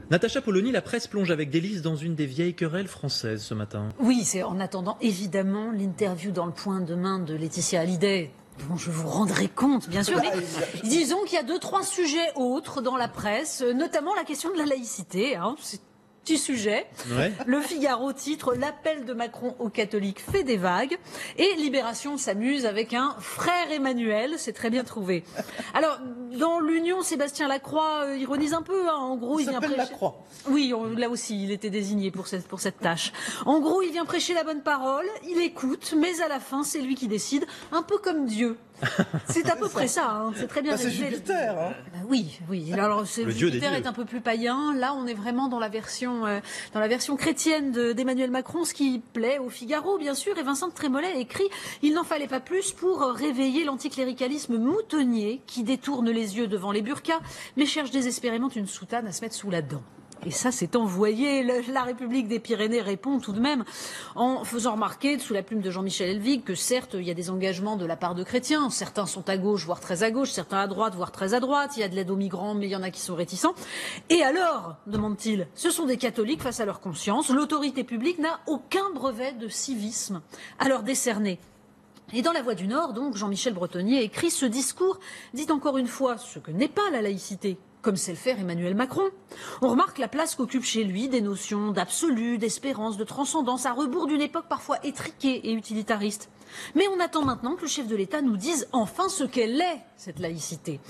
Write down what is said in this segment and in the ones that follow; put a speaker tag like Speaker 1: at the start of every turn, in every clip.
Speaker 1: Natacha Polony, la presse plonge avec délice dans une des vieilles querelles françaises ce matin.
Speaker 2: Oui, c'est en attendant évidemment l'interview dans Le Point demain de Laetitia Hallyday, dont je vous rendrai compte, bien sûr. Mais disons qu'il y a 2-3 sujets autres dans la presse, notamment la question de la laïcité. C'est petit sujet.
Speaker 1: Ouais.
Speaker 2: Le Figaro titre « L'appel de Macron aux catholiques fait des vagues ». Et Libération s'amuse avec un « frère Emmanuel ». C'est très bien trouvé. Alors, dans l'Union, Sébastien Lacroix ironise un peu. En gros, il vient prêcher...
Speaker 3: Lacroix.
Speaker 2: Oui, là aussi, il était désigné pour cette tâche. En gros, il vient prêcher la bonne parole, il écoute, mais à la fin, c'est lui qui décide, un peu comme Dieu. C'est à peu près ça, c'est très bien
Speaker 3: C'est
Speaker 2: résumé.
Speaker 3: Jupiter, hein.
Speaker 2: Oui. Alors, Jupiter est un peu plus païen. Là, on est vraiment dans la version chrétienne d'Emmanuel Macron, ce qui plaît au Figaro, bien sûr. Et Vincent de Trémollet écrit « Il n'en fallait pas plus pour réveiller l'anticléricalisme moutonnier qui détourne les yeux devant les burqas, mais cherche désespérément une soutane à se mettre sous la dent. » Et ça, c'est envoyé. La République des Pyrénées répond tout de même en faisant remarquer, sous la plume de Jean-Michel Helvig, que certes, il y a des engagements de la part de chrétiens. Certains sont à gauche, voire très à gauche. Certains à droite, voire très à droite. Il y a de l'aide aux migrants, mais il y en a qui sont réticents. Et alors, demande-t-il, ce sont des catholiques face à leur conscience. L'autorité publique n'a aucun brevet de civisme à leur décerner. Et dans La Voix du Nord, donc, Jean-Michel Bretonnier écrit « Ce discours dit encore une fois ce que n'est pas la laïcité ». Comme sait le faire Emmanuel Macron. On remarque la place qu'occupent chez lui des notions d'absolu, d'espérance, de transcendance, à rebours d'une époque parfois étriquée et utilitariste. Mais on attend maintenant que le chef de l'État nous dise enfin ce qu'elle est, cette laïcité.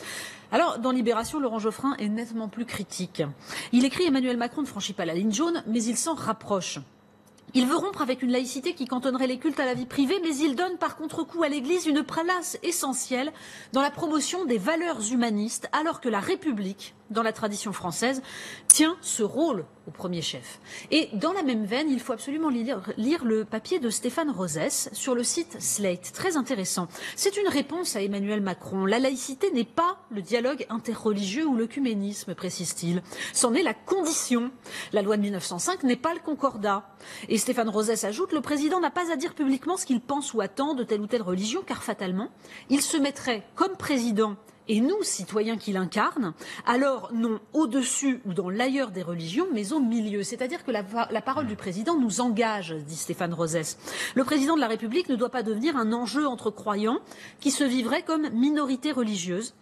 Speaker 2: Alors, dans Libération, Laurent Geoffrin est nettement plus critique. Il écrit « Emmanuel Macron ne franchit pas la ligne jaune, mais il s'en rapproche ». Il veut rompre avec une laïcité qui cantonnerait les cultes à la vie privée, mais il donne par contre-coup à l'Église une place essentielle dans la promotion des valeurs humanistes, alors que la République, dans la tradition française, tient ce rôle au premier chef. Et dans la même veine, il faut absolument lire le papier de Stéphane Rosès sur le site Slate. Très intéressant. C'est une réponse à Emmanuel Macron. La laïcité n'est pas le dialogue interreligieux ou l'œcuménisme, précise-t-il. C'en est la condition. La loi de 1905 n'est pas le concordat. Et Stéphane Rosès ajoute, le président n'a pas à dire publiquement ce qu'il pense ou attend de telle ou telle religion, car fatalement, il se mettrait comme président et nous, citoyens qui l'incarnent, alors non au-dessus ou dans l'ailleurs des religions, mais au milieu. C'est-à-dire que la parole du président nous engage, dit Stéphane Rosès. Le président de la République ne doit pas devenir un enjeu entre croyants qui se vivraient comme minorité religieuse.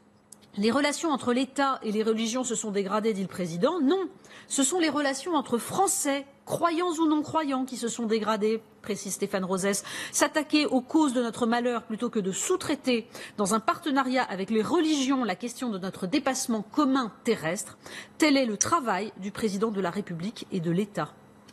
Speaker 2: Les relations entre l'État et les religions se sont dégradées, dit le président. Non, ce sont les relations entre Français, croyants ou non-croyants, qui se sont dégradées, précise Stéphane Rosès. S'attaquer aux causes de notre malheur plutôt que de sous-traiter dans un partenariat avec les religions la question de notre dépassement commun terrestre, tel est le travail du président de la République et de l'État.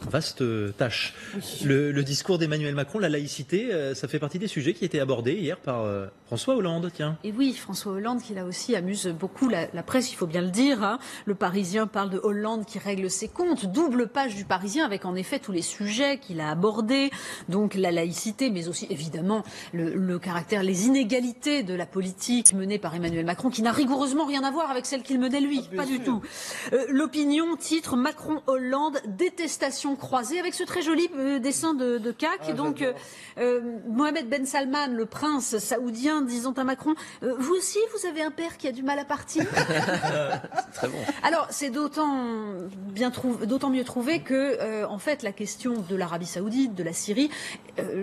Speaker 1: Vaste tâche. Oui. Le discours d'Emmanuel Macron, la laïcité, ça fait partie des sujets qui étaient abordés hier par François Hollande. Tiens.
Speaker 2: Et oui, François Hollande qui là aussi amuse beaucoup la presse, il faut bien le dire. Hein. Le Parisien parle de Hollande qui règle ses comptes. Double page du Parisien avec en effet tous les sujets qu'il a abordés. Donc la laïcité, mais aussi évidemment le caractère, les inégalités de la politique menée par Emmanuel Macron qui n'a rigoureusement rien à voir avec celle qu'il menait lui. Pas du tout. L'Opinion titre Macron-Hollande, détestation croisée avec ce très joli dessin de CAC. Donc Mohamed Ben Salman, le prince saoudien, disant à Macron, vous aussi vous avez un père qui a du mal à partir.
Speaker 1: Très bon.
Speaker 2: Alors c'est d'autant mieux trouvé que en fait la question de l'Arabie Saoudite, de la Syrie,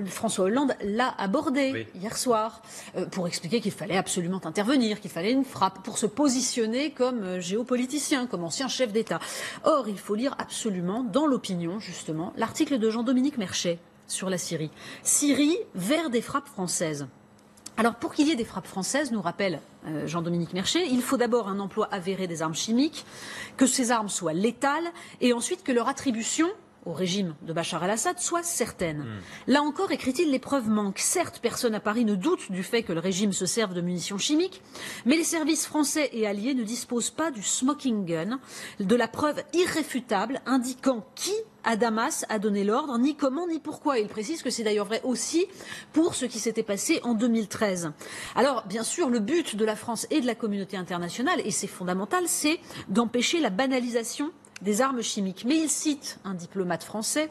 Speaker 2: François Hollande l'a abordée hier soir pour expliquer qu'il fallait absolument intervenir, qu'il fallait une frappe pour se positionner comme géopoliticien, comme ancien chef d'État. Or il faut lire absolument dans l'Opinion justement, l'article de Jean-Dominique Merchet sur la Syrie. Syrie vers des frappes françaises. Alors, pour qu'il y ait des frappes françaises, nous rappelle Jean-Dominique Merchet, il faut d'abord un emploi avéré des armes chimiques, que ces armes soient létales, et ensuite que leur attribution au régime de Bachar el-Assad soit certaine. Là encore, écrit-il, les preuves manquent. Certes, personne à Paris ne doute du fait que le régime se serve de munitions chimiques, mais les services français et alliés ne disposent pas du smoking gun, de la preuve irréfutable indiquant qui à Damas a donné l'ordre, ni comment, ni pourquoi. Il précise que c'est d'ailleurs vrai aussi pour ce qui s'était passé en 2013. Alors, bien sûr, le but de la France et de la communauté internationale, et c'est fondamental, c'est d'empêcher la banalisation des armes chimiques. Mais il cite un diplomate français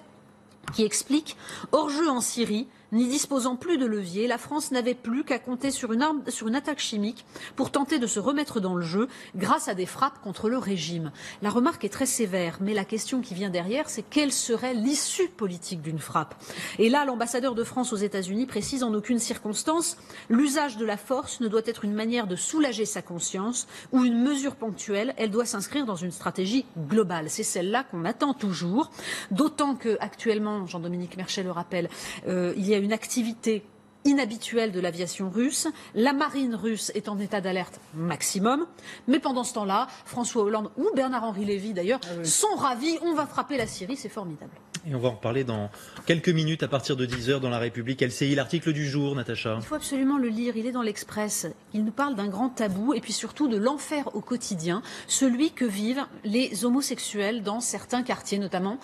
Speaker 2: qui explique « Hors jeu en Syrie, n'y disposant plus de levier, la France n'avait plus qu'à compter sur une attaque chimique pour tenter de se remettre dans le jeu grâce à des frappes contre le régime. La remarque est très sévère, mais la question qui vient derrière, c'est quelle serait l'issue politique d'une frappe. Et là, l'ambassadeur de France aux États-Unis précise en aucune circonstance, l'usage de la force ne doit être une manière de soulager sa conscience ou une mesure ponctuelle, elle doit s'inscrire dans une stratégie globale. C'est celle-là qu'on attend toujours, d'autant que actuellement, Jean-Dominique Merchet le rappelle, il y a une activité inhabituelle de l'aviation russe. La marine russe est en état d'alerte maximum. Mais pendant ce temps-là, François Hollande ou Bernard-Henri Lévy d'ailleurs sont ravis. On va frapper la Syrie, c'est formidable.
Speaker 1: Et on va en reparler dans quelques minutes à partir de 10h dans La République LCI. L'article du jour, Natacha.
Speaker 2: Il faut absolument le lire, il est dans l'Express. Il nous parle d'un grand tabou et puis surtout de l'enfer au quotidien, celui que vivent les homosexuels dans certains quartiers notamment,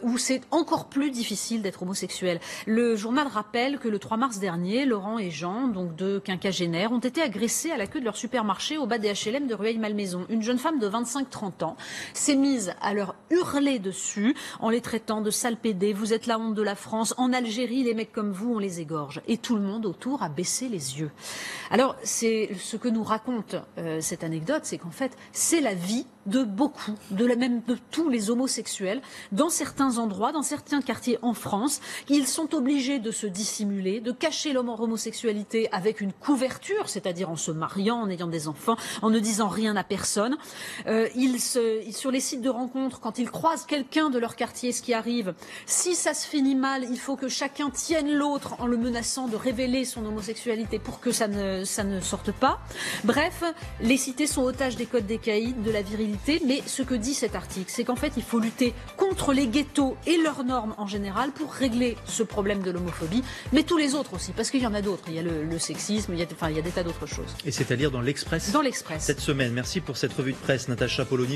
Speaker 2: où c'est encore plus difficile d'être homosexuel. Le journal rappelle que le 3 mars dernier, Laurent et Jean, donc deux quinquagénaires, ont été agressés à la queue de leur supermarché au bas des HLM de Rueil-Malmaison. Une jeune femme de 25-30 ans s'est mise à leur hurler dessus en les traitant de sales pédés, vous êtes la honte de la France, en Algérie les mecs comme vous on les égorge. Et tout le monde autour a baissé les yeux. Alors c'est ce que nous raconte cette anecdote, c'est qu'en fait c'est la vie de beaucoup, même de tous les homosexuels, dans certains endroits, dans certains quartiers en France. Ils sont obligés de se dissimuler, de cacher leur homosexualité avec une couverture, c'est-à-dire en se mariant, en ayant des enfants, en ne disant rien à personne. Sur les sites de rencontres, quand ils croisent quelqu'un de leur quartier, ce qui arrive, si ça se finit mal, il faut que chacun tienne l'autre en le menaçant de révéler son homosexualité pour que ça ne sorte pas. Bref, les cités sont otages des codes des caïds, de la virilité. Mais ce que dit cet article, c'est qu'en fait, il faut lutter contre les ghettos et leurs normes en général pour régler ce problème de l'homophobie, mais tous les autres aussi, parce qu'il y en a d'autres. Il y a le sexisme, il y a des tas d'autres choses.
Speaker 1: Et c'est à lire dans l'Express.
Speaker 2: Dans l'Express.
Speaker 1: Cette semaine. Merci pour cette revue de presse, Natacha Polony.